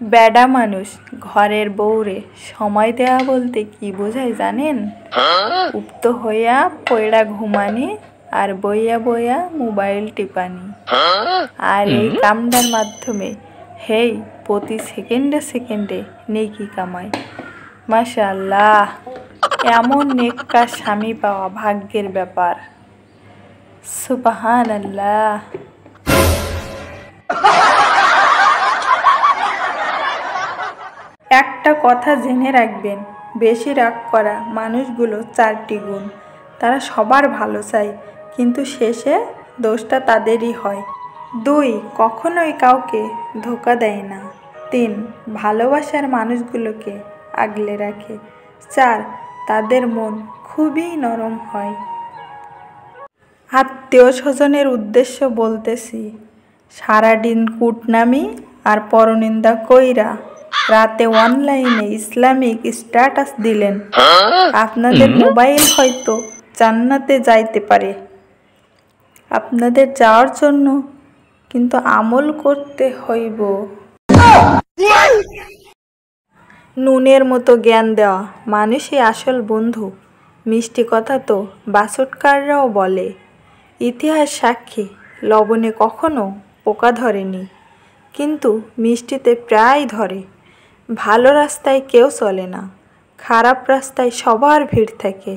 বেডা মানুষ ঘরের বউরে সময় দেয়া বলতে কি বোঝায় জানেন? উপ্ত হইয়া পয়ড়া ঘুমানি আর বইয়া বইয়া মোবাইল টিপানি। আর এই কামটার মাধ্যমে হেই প্রতি সেকেন্ডে সেকেন্ডে নেকি কামায়। মাশাআল্লাহ, এমন নেককার স্বামী পাওয়া ভাগ্যের ব্যাপার। সুবহানাল্লাহ। একটা কথা জেনে রাখবেন, বেশি রাগ করা মানুষগুলো 4টি গুণ। তারা সবার ভালো চায়, কিন্তু শেষে দোষটা তাদেরই হয়। 2. কখনোই কাউকে ধোঁকা দেয় না। 3. ভালোবাসার মানুষগুলোকে আগলে রাখে। 4. তাদের মন খুবই নরম হয়। আত্মীয় স্বজনের উদ্দেশ্য বলতেছি, সারাদিন কুটনামি আর পরনিন্দা কইরা রাতে অনলাইনে ইসলামিক স্ট্যাটাস দিলেন। আপনাদের মোবাইল হয়তো জান্নাতে যাইতে পারে, আপনাদের যাওয়ার জন্য কিন্তু আমল করতে হইব। নুনের মতো জ্ঞান দেওয়া মানুষই আসল বন্ধু। মিষ্টি কথা তো বাছুটকাররাও বলে। ইতিহাস সাক্ষী, লবণে কখনো পোকা ধরেনি, কিন্তু মিষ্টিতে প্রায় ধরে। ভালো রাস্তায় কেউ চলে না, খারাপ রাস্তায় সবার ভিড় থাকে।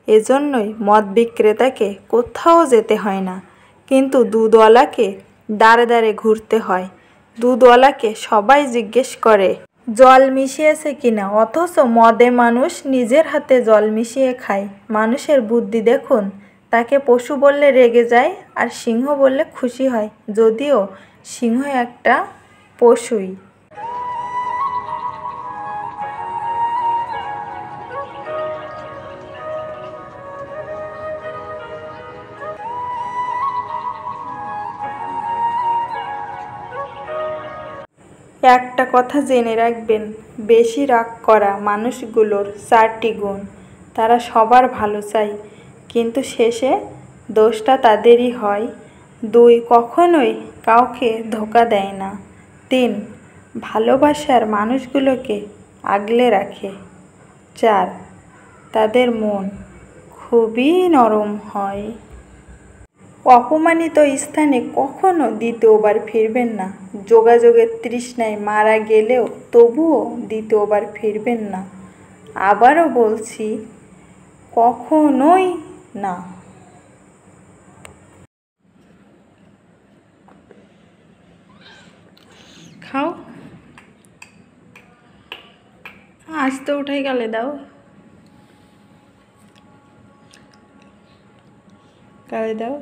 এজন্যই মদ বিক্রেতাকে কোথাও যেতে হয় না, কিন্তু দুধওয়ালাকে দাঁড়ে দাঁড়ে ঘুরতে হয়। দুধওয়ালাকে সবাই জিজ্ঞেস করে জল মিশিয়েছে কিনা, অথচ মদে মানুষ নিজের হাতে জল মিশিয়ে খায়। মানুষের বুদ্ধি দেখুন, তাকে পশু বললে রেগে যায় আর সিংহ বললে খুশি হয়, যদিও সিংহ একটা পশুই। একটা কথা জেনে রাখবেন, বেশি রাগ করা মানুষগুলোর 4টি গুণ। তারা সবার ভালো চায়, কিন্তু শেষে দোষটা তাদেরই হয়। 2. কখনোই কাউকে ধোঁকা দেয় না। 3. ভালোবাসার মানুষগুলোকে আগলে রাখে। 4. তাদের মন খুবই নরম হয়। অপমানিত স্থানে কখনো দ্বিতীয়বার ফিরবেন না। যোগাযোগের তৃষ্ণায় মারা গেলেও তবুও দ্বিতীয়বার ফিরবেন না। আবারও বলছি, কখনোই না। খাও, আজ তো উঠাই গালে দাও, গালে দাও।